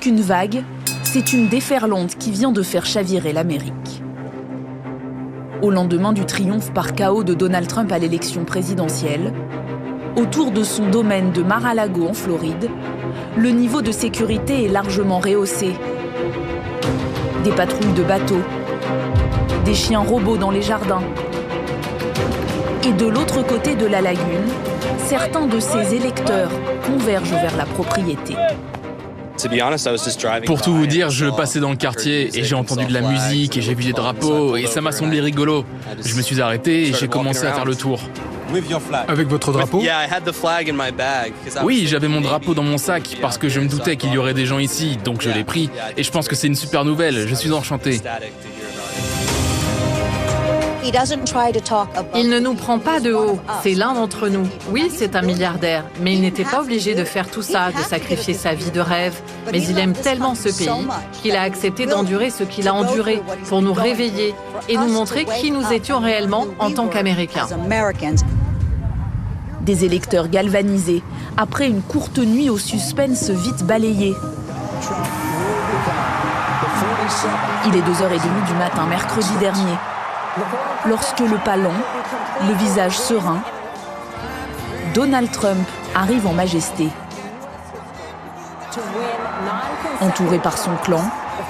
qu'une vague, c'est une déferlante qui vient de faire chavirer l'Amérique. Au lendemain du triomphe par chaos de Donald Trump à l'élection présidentielle, autour de son domaine de Mar-a-Lago en Floride, le niveau de sécurité est largement rehaussé. Des patrouilles de bateaux, des chiens robots dans les jardins. Et de l'autre côté de la lagune, certains de ses électeurs convergent vers la propriété. Pour tout vous dire, je passais dans le quartier et j'ai entendu de la musique et j'ai vu des drapeaux et ça m'a semblé rigolo. Je me suis arrêté et j'ai commencé à faire le tour. Avec votre drapeau? Oui, j'avais mon drapeau dans mon sac parce que je me doutais qu'il y aurait des gens ici, donc je l'ai pris. Et je pense que c'est une super nouvelle, je suis enchanté. Il ne nous prend pas de haut, c'est l'un d'entre nous. Oui, c'est un milliardaire, mais il n'était pas obligé de faire tout ça, de sacrifier sa vie de rêve. Mais il aime tellement ce pays qu'il a accepté d'endurer ce qu'il a enduré pour nous réveiller et nous montrer qui nous étions réellement en tant qu'Américains. Des électeurs galvanisés, après une courte nuit au suspense vite balayé. Il est 2h30 du matin, mercredi dernier. Lorsque le pas long, le visage serein, Donald Trump arrive en majesté. Entouré par son clan,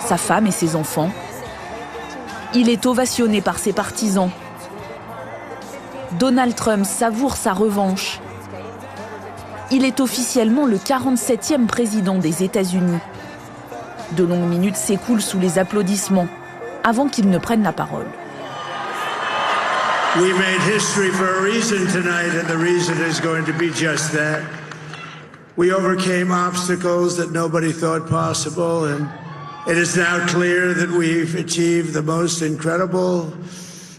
sa femme et ses enfants, il est ovationné par ses partisans. Donald Trump savoure sa revanche. Il est officiellement le 47e président des États-Unis. De longues minutes s'écoulent sous les applaudissements, avant qu'il ne prenne la parole. We made history for a reason tonight, and the reason is going to be just that. We overcame obstacles that nobody thought possible, and it is now clear that we've achieved the most incredible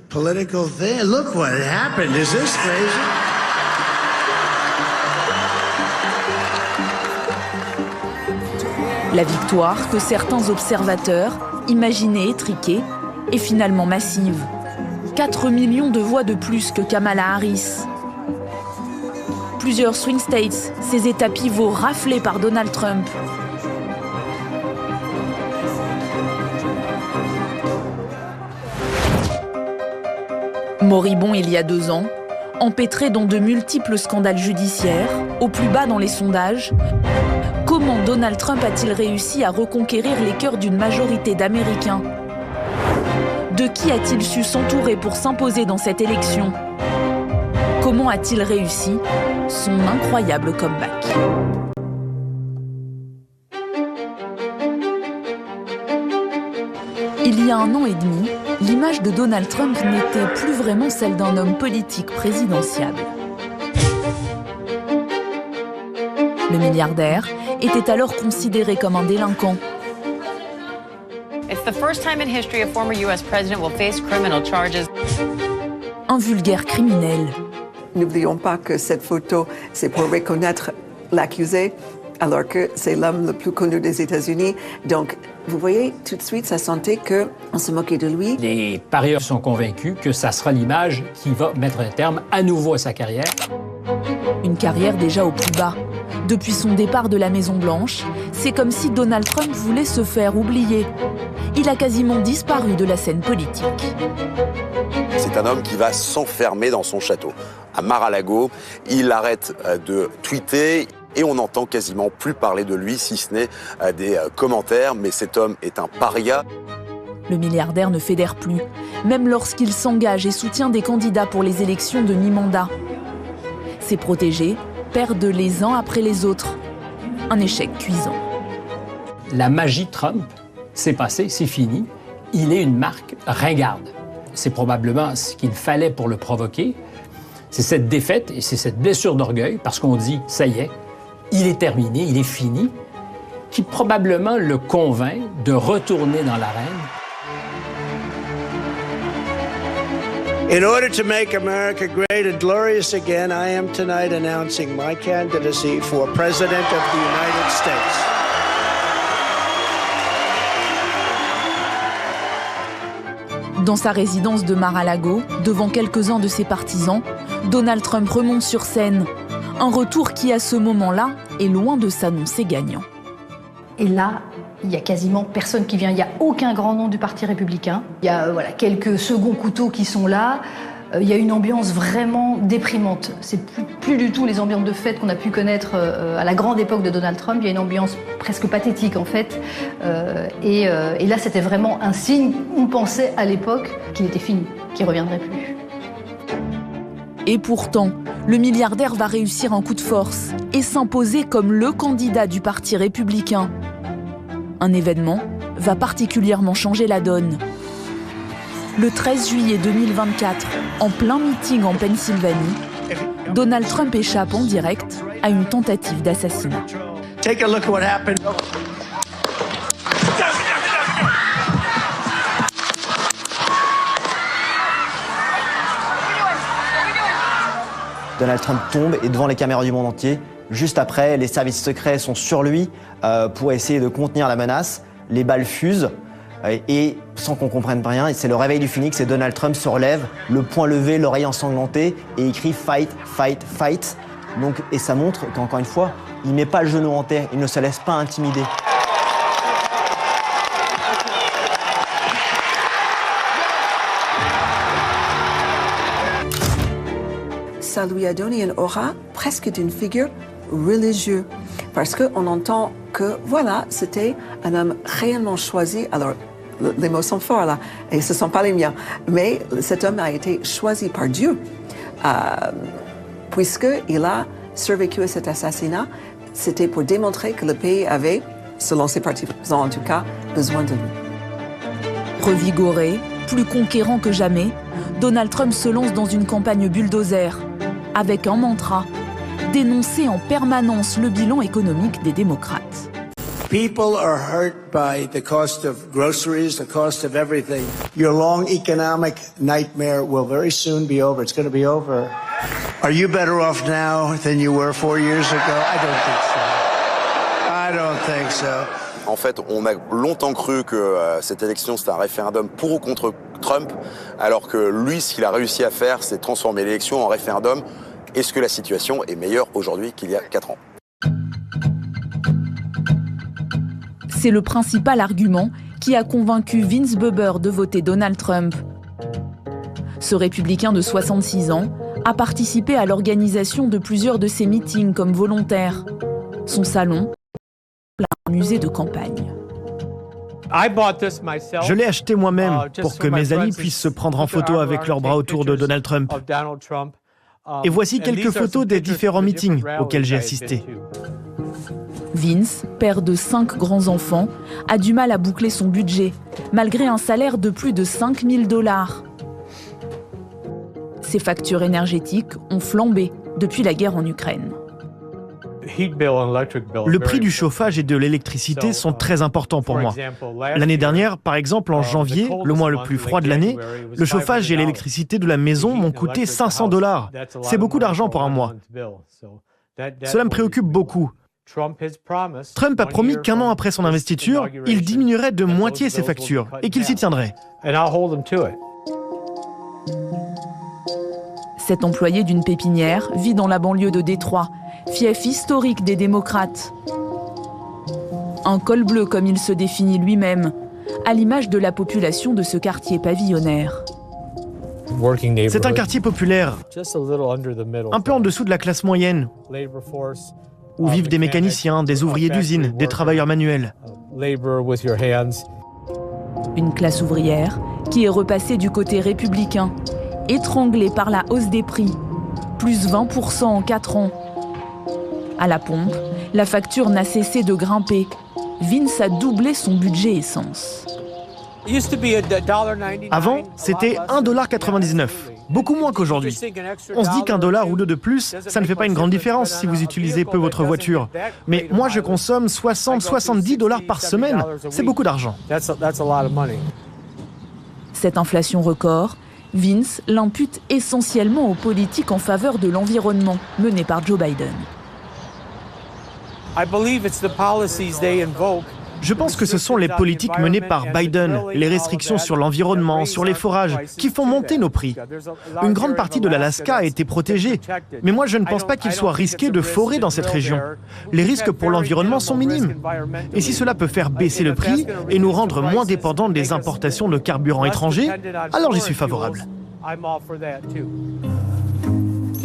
political thing. Look what happened. Is this crazy? La victoire que certains observateurs imaginaient étriquée est finalement massive. 4 millions de voix de plus que Kamala Harris. Plusieurs swing states, ces États pivots raflés par Donald Trump. Moribond il y a 2 ans, empêtré dans de multiples scandales judiciaires, au plus bas dans les sondages, comment Donald Trump a-t-il réussi à reconquérir les cœurs d'une majorité d'Américains ? De qui a-t-il su s'entourer pour s'imposer dans cette élection? Comment a-t-il réussi son incroyable comeback? Il y a 1 an et demi, l'image de Donald Trump n'était plus vraiment celle d'un homme politique présidentiable. Le milliardaire était alors considéré comme un délinquant. It's the first time in history a former U.S. president will face criminal charges. Un vulgaire criminel. N'oublions pas que cette photo, c'est pour reconnaître l'accusé, alors que c'est l'homme le plus connu des États-Unis. Donc, vous voyez, tout de suite, ça sentait qu'on se moquait de lui. Les parieurs sont convaincus que ça sera l'image qui va mettre un terme à nouveau à sa carrière. Une carrière déjà au plus bas. Depuis son départ de la Maison-Blanche, c'est comme si Donald Trump voulait se faire oublier. Il a quasiment disparu de la scène politique. C'est un homme qui va s'enfermer dans son château. À Mar-a-Lago, il arrête de tweeter et on n'entend quasiment plus parler de lui, si ce n'est des commentaires. Mais cet homme est un paria. Le milliardaire ne fédère plus, même lorsqu'il s'engage et soutient des candidats pour les élections de mi-mandat. Ses protégés perdent les uns après les autres. Un échec cuisant. La magie Trump, c'est passé, c'est fini. Il est une marque ringarde. C'est probablement ce qu'il fallait pour le provoquer. C'est cette défaite et c'est cette blessure d'orgueil, parce qu'on dit, ça y est, il est terminé, il est fini, qui probablement le convainc de retourner dans l'arène. In order to make America great and glorious again, I am tonight announcing my candidacy for President of the United States. Dans sa résidence de Mar-a-Lago, devant quelques-uns de ses partisans, Donald Trump remonte sur scène. Un retour qui, à ce moment-là, est loin de s'annoncer gagnant. Et là, Il n'y a quasiment personne qui vient. Il n'y a aucun grand nom du Parti républicain. Il y a quelques seconds couteaux qui sont là. Il y a une ambiance vraiment déprimante. C'est plus du tout les ambiances de fête qu'on a pu connaître à la grande époque de Donald Trump. Il y a une ambiance presque pathétique en fait. Et là, c'était vraiment un signe. On pensait à l'époque qu'il était fini, qu'il ne reviendrait plus. Et pourtant, le milliardaire va réussir un coup de force et s'imposer comme le candidat du Parti républicain. Un événement va particulièrement changer la donne. Le 13 juillet 2024, en plein meeting en Pennsylvanie, Donald Trump échappe en direct à une tentative d'assassinat. Take a look at what happened. Donald Trump tombe et devant les caméras du monde entier. Juste après, les services secrets sont sur lui pour essayer de contenir la menace. Les balles fusent et sans qu'on comprenne rien, c'est le réveil du phénix et Donald Trump se relève, le poing levé, l'oreille ensanglantée et il crie « Fight, fight, fight ». Donc, et ça montre qu'encore une fois, il ne met pas le genou en terre, il ne se laisse pas intimider. Ça lui a donné une aura presque d'une figure religieuse. Parce qu'on entend que, voilà, c'était un homme réellement choisi. Alors, les mots sont forts là, et ce ne sont pas les miens. Mais cet homme a été choisi par Dieu. Puisqu'il a survécu à cet assassinat, c'était pour démontrer que le pays avait, selon ses partisans en tout cas, besoin de lui. Revigoré, plus conquérant que jamais, Donald Trump se lance dans une campagne bulldozer, avec un mantra, dénoncer en permanence le bilan économique des démocrates. People are hurt by the cost of groceries, the cost of everything. Your long economic nightmare will very soon be over. It's going to be over. Are you better off now than you were 4 years ago? I don't think so. I don't think so. En fait, on a longtemps cru que cette élection, c'était un référendum pour ou contre Trump, alors que lui, ce qu'il a réussi à faire, c'est transformer l'élection en référendum. Est-ce que la situation est meilleure aujourd'hui qu'il y a 4 ans ? C'est le principal argument qui a convaincu Vince Buber de voter Donald Trump. Ce républicain de 66 ans a participé à l'organisation de plusieurs de ses meetings comme volontaire. Son salon, un musée de campagne. Je l'ai acheté moi-même pour que mes amis puissent se prendre en photo avec leurs bras autour de Donald Trump. Et voici quelques photos des différents meetings auxquels j'ai assisté. Vince, père de 5 grands-enfants, a du mal à boucler son budget, malgré un salaire de plus de $5 000. Ses factures énergétiques ont flambé depuis la guerre en Ukraine. Le prix du chauffage et de l'électricité sont très importants pour moi. L'année dernière, par exemple, en janvier, le mois le plus froid de l'année, le chauffage et l'électricité de la maison m'ont coûté $500. C'est beaucoup d'argent pour un mois. Cela me préoccupe beaucoup. Trump a promis qu'un an après son investiture, il diminuerait de moitié ses factures et qu'il s'y tiendrait. Cet employé d'une pépinière vit dans la banlieue de Détroit, fief historique des démocrates. Un col bleu comme il se définit lui-même, à l'image de la population de ce quartier pavillonnaire. C'est un quartier populaire, un peu en dessous de la classe moyenne, où vivent des mécaniciens, des ouvriers d'usine, des travailleurs manuels. Une classe ouvrière qui est repassée du côté républicain, étranglée par la hausse des prix, plus 20% en 4 ans. À la pompe, la facture n'a cessé de grimper. Vince a doublé son budget essence. Avant, c'était $1,99, beaucoup moins qu'aujourd'hui. On se dit qu'un dollar ou deux de plus, ça ne fait pas une grande différence si vous utilisez peu votre voiture. Mais moi, je consomme $60-70 par semaine. C'est beaucoup d'argent. Cette inflation record, Vince l'impute essentiellement aux politiques en faveur de l'environnement menées par Joe Biden. Je pense que ce sont les politiques menées par Biden, les restrictions sur l'environnement, sur les forages, qui font monter nos prix. Une grande partie de l'Alaska a été protégée, mais moi je ne pense pas qu'il soit risqué de forer dans cette région. Les risques pour l'environnement sont minimes. Et si cela peut faire baisser le prix et nous rendre moins dépendants des importations de carburants étrangers, alors j'y suis favorable.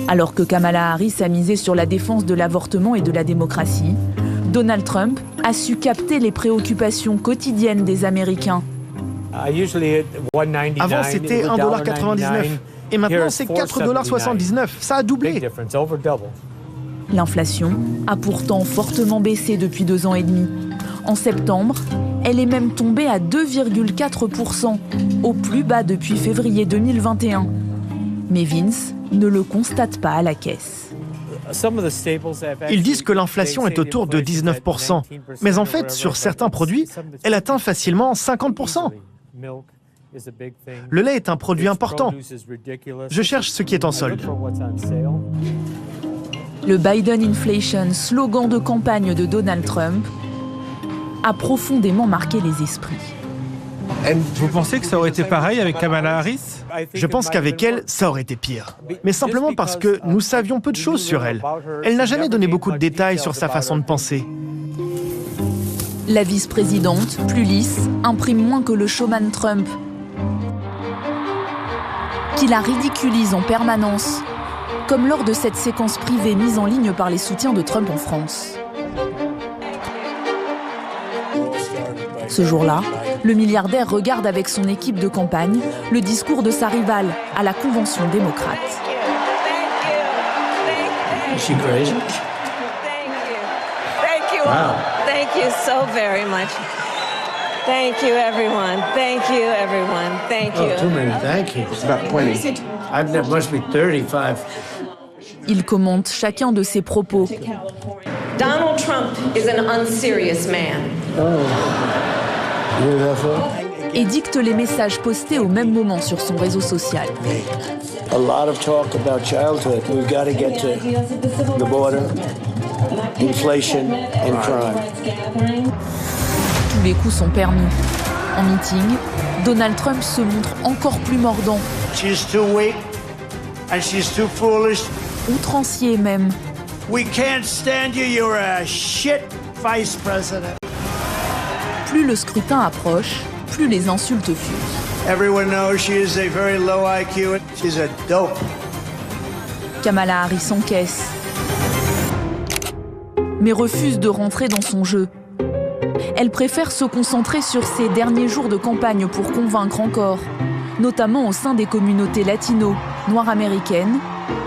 Alors que Kamala Harris a misé sur la défense de l'avortement et de la démocratie, Donald Trump a su capter les préoccupations quotidiennes des Américains. Avant, c'était 1,99 $. Et maintenant, c'est 4,79 $. Ça a doublé. L'inflation a pourtant fortement baissé depuis 2 ans et demi. En septembre, elle est même tombée à 2,4 %, au plus bas depuis février 2021. Mais Vince ne le constate pas à la caisse. Ils disent que l'inflation est autour de 19 %. Mais en fait, sur certains produits, elle atteint facilement 50 %. Le lait est un produit important. Je cherche ce qui est en solde. Le Biden Inflation, slogan de campagne de Donald Trump, a profondément marqué les esprits. Vous pensez que ça aurait été pareil avec Kamala Harris? Je pense qu'avec elle, ça aurait été pire. Mais simplement parce que nous savions peu de choses sur elle. Elle n'a jamais donné beaucoup de détails sur sa façon de penser. La vice-présidente, plus lisse, imprime moins que le showman Trump, qui la ridiculise en permanence, comme lors de cette séquence privée mise en ligne par les soutiens de Trump en France. Ce jour-là, le milliardaire regarde avec son équipe de campagne le discours de sa rivale à la convention démocrate. Is she crazy? Thank you. Wow. Thank you so very much. Thank you, everyone. Thank you, everyone. Thank you. Oh, too many thank yous. It's about 20. There must be 35. Il commente chacun de ses propos. Donald Trump is an unserious man. Et dicte les messages postés au même moment sur son réseau social. A lot of talk about childhood. We've got to get to the border, inflation and crime. Tous les coups sont permis. En meeting, Donald Trump se montre encore plus mordant. She's too weak and she's too foolish. Outrancier même. We can't stand you. You're a shit vice president. Plus le scrutin approche, plus les insultes fusent. Everyone knows she is a very low IQ. She's a dope. Kamala Harris encaisse, mais refuse de rentrer dans son jeu. Elle préfère se concentrer sur ses derniers jours de campagne pour convaincre encore, notamment au sein des communautés latino, noires américaines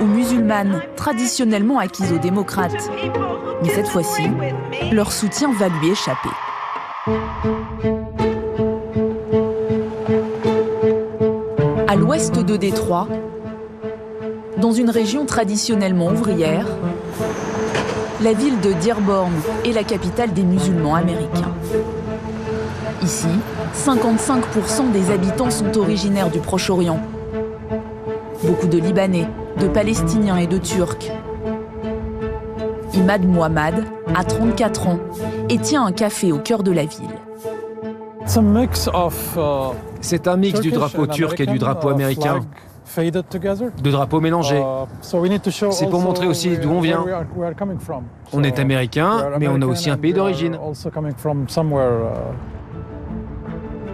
ou musulmanes, traditionnellement acquises aux démocrates. Mais cette fois-ci, leur soutien va lui échapper. À l'ouest de Détroit, dans une région traditionnellement ouvrière, la ville de Dearborn est la capitale des musulmans américains. Ici, 55% des habitants sont originaires du Proche-Orient. Beaucoup de Libanais, de Palestiniens et de Turcs. Imad Mohammad a 34 ans et tient un café au cœur de la ville. C'est un mix du drapeau turc et du drapeau américain. De drapeaux mélangés. C'est pour montrer aussi d'où on vient. On est américain, mais on a aussi un pays d'origine.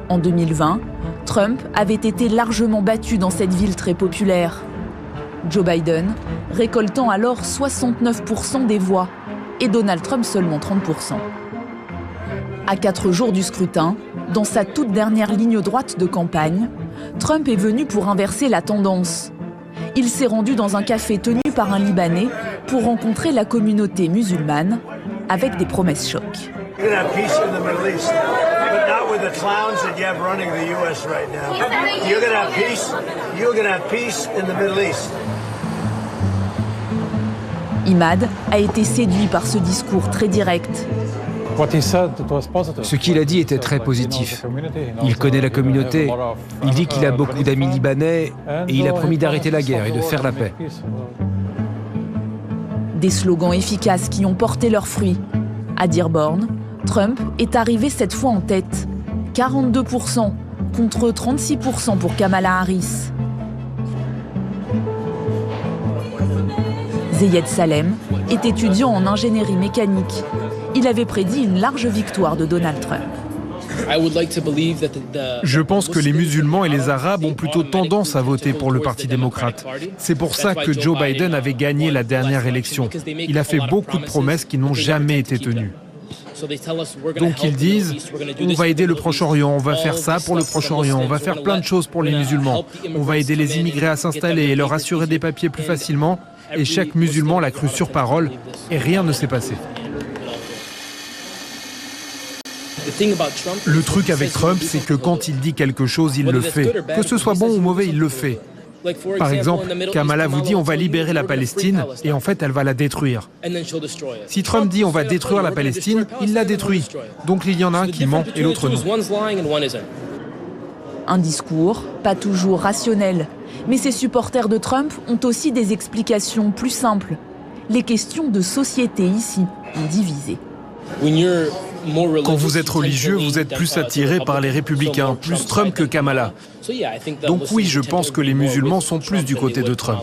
En 2020, Trump avait été largement battu dans cette ville très populaire. Joe Biden récoltant alors 69% des voix et Donald Trump seulement 30%. À 4 jours du scrutin, dans sa toute dernière ligne droite de campagne, Trump est venu pour inverser la tendance. Il s'est rendu dans un café tenu par un Libanais pour rencontrer la communauté musulmane avec des promesses chocs. Imad a été séduit par ce discours très direct. Ce qu'il a dit était très positif. Il connaît la communauté, il dit qu'il a beaucoup d'amis libanais et il a promis d'arrêter la guerre et de faire la paix. Des slogans efficaces qui ont porté leurs fruits. À Dearborn, Trump est arrivé cette fois en tête, 42% contre 36% pour Kamala Harris. Zeyed Salem est étudiant en ingénierie mécanique. Il avait prédit une large victoire de Donald Trump. Je pense que les musulmans et les arabes ont plutôt tendance à voter pour le Parti démocrate. C'est pour ça que Joe Biden avait gagné la dernière élection. Il a fait beaucoup de promesses qui n'ont jamais été tenues. Donc ils disent, on va aider le Proche-Orient, on va faire ça pour le Proche-Orient, on va faire plein de choses pour les musulmans, on va aider les immigrés à s'installer et leur assurer des papiers plus facilement. Et chaque musulman l'a cru sur parole et rien ne s'est passé. Le truc avec Trump, c'est que quand il dit quelque chose, il le fait. Que ce soit bon ou mauvais, il le fait. Par exemple, Kamala vous dit on va libérer la Palestine et en fait elle va la détruire. Si Trump dit on va détruire la Palestine, il la détruit. Donc il y en a un qui ment et l'autre non. Un discours pas toujours rationnel. Mais ces supporters de Trump ont aussi des explications plus simples. Les questions de société ici ont divisé. Quand vous êtes religieux, vous êtes plus attiré par les républicains, plus Trump que Kamala. Donc oui, je pense que les musulmans sont plus du côté de Trump.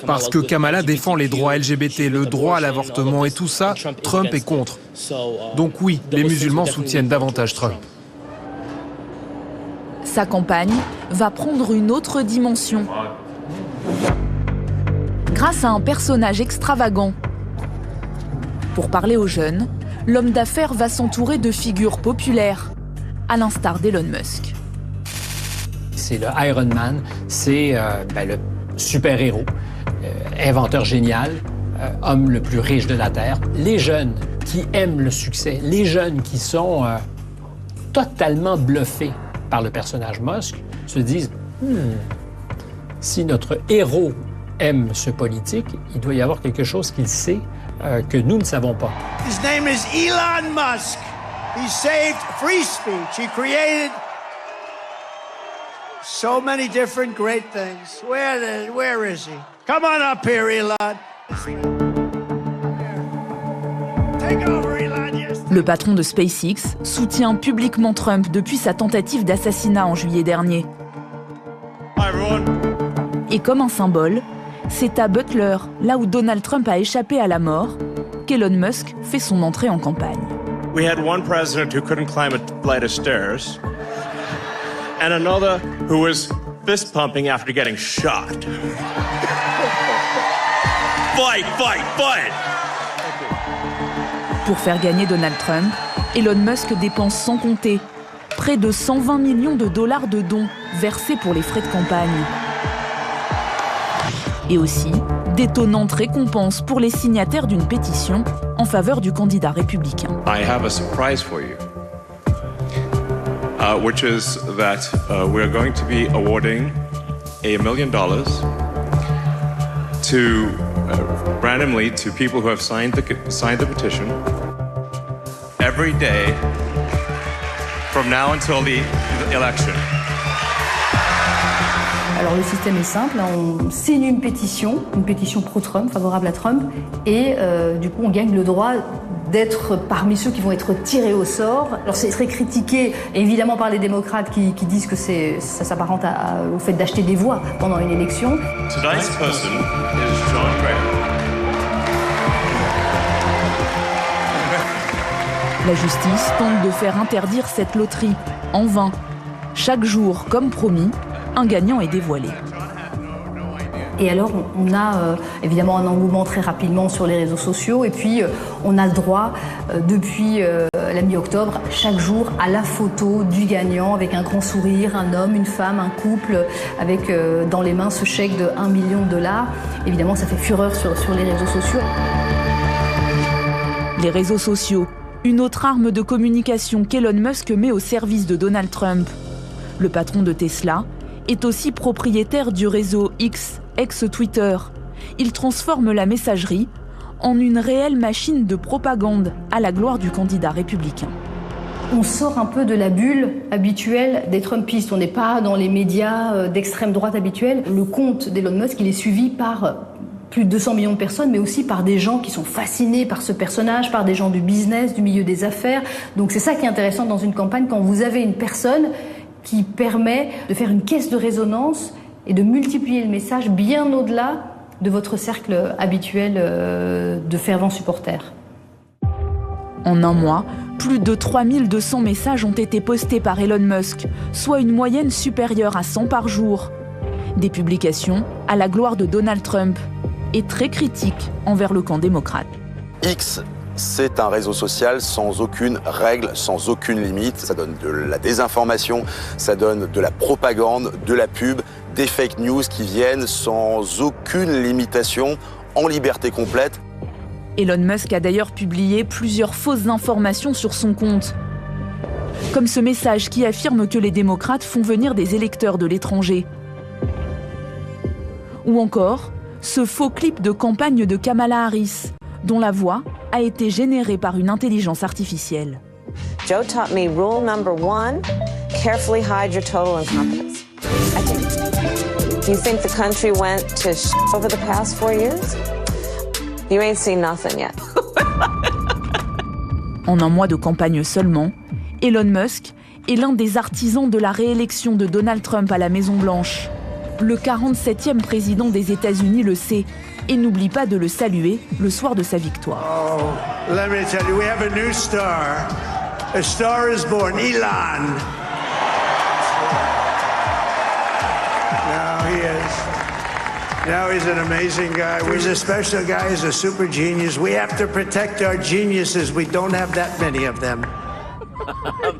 Parce que Kamala défend les droits LGBT, le droit à l'avortement et tout ça, Trump est contre. Donc oui, les musulmans soutiennent davantage Trump. Sa campagne va prendre une autre dimension. Grâce à un personnage extravagant. Pour parler aux jeunes, l'homme d'affaires va s'entourer de figures populaires, à l'instar d'Elon Musk. C'est le Iron Man, c'est le super-héros, inventeur génial, homme le plus riche de la Terre. Les jeunes qui aiment le succès, les jeunes qui sont totalement bluffés par le personnage Musk, se disent si notre héros aime ce politique, il doit y avoir quelque chose qu'il sait que nous ne savons pas. His name is Elon Musk. He saved free speech. He created so many different great things. Where is he? Come on up here, Elon. Take over, Elon. Yes. Le patron de SpaceX soutient publiquement Trump depuis sa tentative d'assassinat en juillet dernier. Hi, everyone. Et comme un symbole, c'est à Butler, là où Donald Trump a échappé à la mort, qu'Elon Musk fait son entrée en campagne. We had one president who couldn't climb a flight of stairs, and another who was fist pumping after getting shot. Fight, fight, fight! Pour faire gagner Donald Trump, Elon Musk dépense sans compter près de 120 millions de dollars de dons versés pour les frais de campagne. Et aussi d'étonnantes récompenses pour les signataires d'une pétition en faveur du candidat républicain. I have a surprise for you, which is that we're going to be awarding $1 million to randomly to people who have signed the petition every day from now until the election. Alors le système est simple, on signe une pétition pro-Trump, favorable à Trump, et du coup on gagne le droit d'être parmi ceux qui vont être tirés au sort. Alors c'est très critiqué évidemment par les démocrates qui disent que ça s'apparente au fait d'acheter des voix pendant une élection. Tonight's person is John Graham. La justice tente de faire interdire cette loterie, en vain. Chaque jour, comme promis, un gagnant est dévoilé. Et alors, on a évidemment un engouement très rapidement sur les réseaux sociaux. Et puis, on a le droit, depuis la mi-octobre, chaque jour, à la photo du gagnant avec un grand sourire, un homme, une femme, un couple, avec dans les mains ce chèque de $1 million. Évidemment, ça fait fureur sur les réseaux sociaux. Les réseaux sociaux, une autre arme de communication qu'Elon Musk met au service de Donald Trump. Le patron de Tesla est aussi propriétaire du réseau X, ex-Twitter. Il transforme la messagerie en une réelle machine de propagande à la gloire du candidat républicain. On sort un peu de la bulle habituelle des Trumpistes. On n'est pas dans les médias d'extrême droite habituels. Le compte d'Elon Musk, il est suivi par plus de 200 millions de personnes, mais aussi par des gens qui sont fascinés par ce personnage, par des gens du business, du milieu des affaires. Donc c'est ça qui est intéressant dans une campagne, quand vous avez une personne qui permet de faire une caisse de résonance et de multiplier le message bien au-delà de votre cercle habituel de fervents supporters. En un mois, plus de 3200 messages ont été postés par Elon Musk, soit une moyenne supérieure à 100 par jour. Des publications à la gloire de Donald Trump et très critiques envers le camp démocrate. X, c'est un réseau social sans aucune règle, sans aucune limite. Ça donne de la désinformation, ça donne de la propagande, de la pub, des fake news qui viennent sans aucune limitation, en liberté complète. Elon Musk a d'ailleurs publié plusieurs fausses informations sur son compte. Comme ce message qui affirme que les démocrates font venir des électeurs de l'étranger. Ou encore, ce faux clip de campagne de Kamala Harris, dont la voix a été générée par une intelligence artificielle. Joe taught me rule number 1, carefully hide your total incompetence. Do you think the country went to over the past 4 years? You ain't seen nothing yet. En un mois de campagne seulement, Elon Musk est l'un des artisans de la réélection de Donald Trump à la Maison-Blanche. Le 47e président des États-Unis le sait et n'oublie pas de le saluer le soir de sa victoire. Oh, let me tell you, we have a new star. A star is born, Elon. Now he is. Now he's an amazing guy. He's a special guy. He's a super genius. We have to protect our geniuses. We don't have that many of them.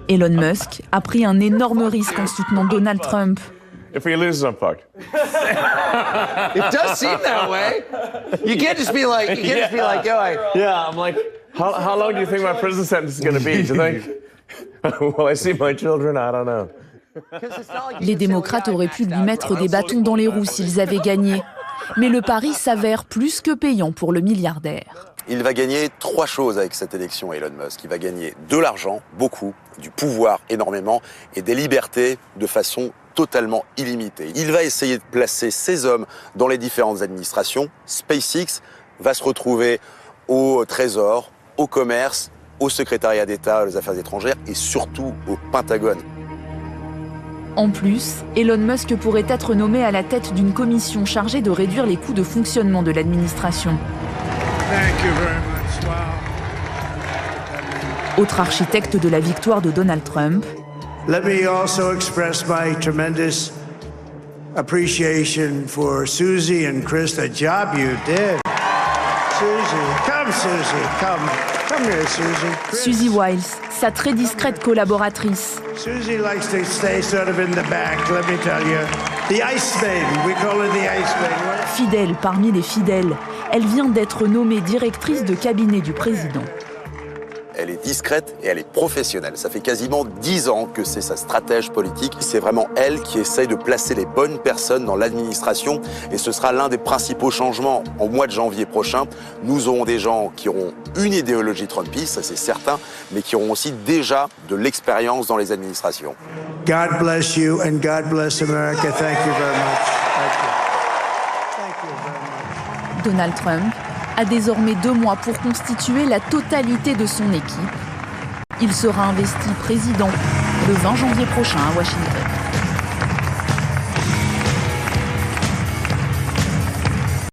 Elon Musk a pris un énorme risque en soutenant Donald Trump. If we lose, I'm fucked. It does seem that way. You can't just be like, Yeah, I'm like, how long do you think my prison sentence is going to be? Do you think? Will I see my children? I don't know. Les démocrates auraient pu lui mettre des bâtons dans les roues s'ils avaient gagné. Mais le pari s'avère plus que payant pour le milliardaire. Il va gagner 3 choses avec cette élection, Elon Musk. Il va gagner de l'argent, beaucoup, du pouvoir, énormément, et des libertés de façon totalement illimitée. Il va essayer de placer ses hommes dans les différentes administrations. SpaceX va se retrouver au Trésor, au commerce, au secrétariat d'État aux affaires étrangères et surtout au Pentagone. En plus, Elon Musk pourrait être nommé à la tête d'une commission chargée de réduire les coûts de fonctionnement de l'administration. Autre architecte de la victoire de Donald Trump. Let me also express my tremendous appreciation for Susie and Chris, the job you did. Susie, come here, Susie. Susie Wiles, sa très discrète collaboratrice. Susie likes to stay sort of in the back, let me tell you. The Ice Maiden, we call her the Ice Maiden. Fidèle parmi les fidèles, elle vient d'être nommée directrice de cabinet du président. Elle est discrète et elle est professionnelle. Ça fait quasiment 10 ans que c'est sa stratège politique. C'est vraiment elle qui essaye de placer les bonnes personnes dans l'administration et ce sera l'un des principaux changements. Au mois de janvier prochain, nous aurons des gens qui auront une idéologie trumpiste, ça c'est certain, mais qui auront aussi déjà de l'expérience dans les administrations. God bless you and God bless America. Thank you very much. Thank you very much. Donald Trump a désormais 2 mois pour constituer la totalité de son équipe. Il sera investi président le 20 janvier prochain à Washington.